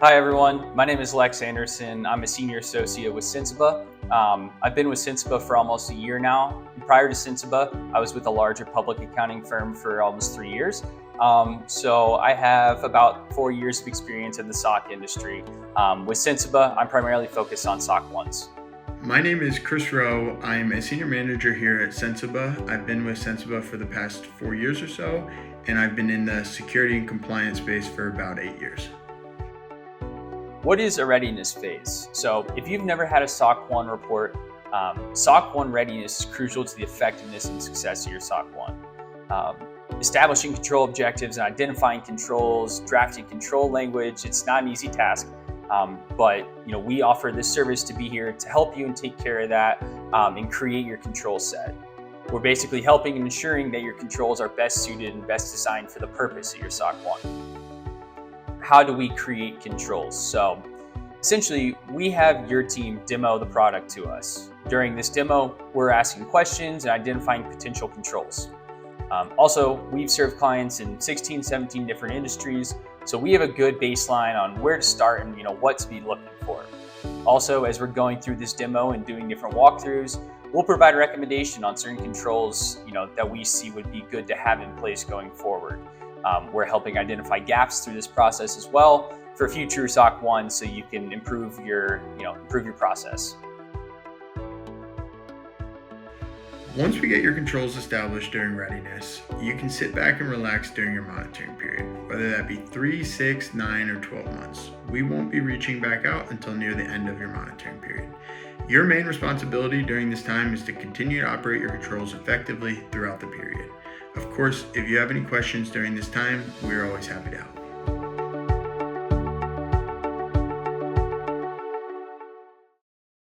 Hi everyone, my name is Lex Anderson. I'm a senior associate with Sensiba. I've been with Sensiba for almost a year now. Prior to Sensiba, I was with a larger public accounting firm for almost 3 years. So I have about 4 years of experience in the SOC industry. With Sensiba, I'm primarily focused on SOC 1s. My name is Chris Rowe. I'm a senior manager here at Sensiba. I've been with Sensiba for the past 4 years or so, and I've been in the security and compliance space for about 8 years. What is a readiness phase? So if you've never had a SOC 1 report, SOC 1 readiness is crucial to the effectiveness and success of your SOC 1. Establishing control objectives and identifying controls, drafting control language, it's not an easy task. But we offer this service to be here to help you and take care of that and create your control set. We're basically helping and ensuring that your controls are best suited and best designed for the purpose of your SOC 1. How do we create controls? So essentially, we have your team demo the product to us. During this demo, we're asking questions and identifying potential controls. Also, we've served clients in 16, 17 different industries, so we have a good baseline on where to start and what to be looking for. Also, as we're going through this demo and doing different walkthroughs, we'll provide a recommendation on certain controls that we see would be good to have in place going forward. We're helping identify gaps through this process as well for future SOC 1, so you can improve your process. Once we get your controls established during readiness, you can sit back and relax during your monitoring period, whether that be 3, 6, 9, or 12 months. We won't be reaching back out until near the end of your monitoring period. Your main responsibility during this time is to continue to operate your controls effectively throughout the period. Of course, if you have any questions during this time, we're always happy to help.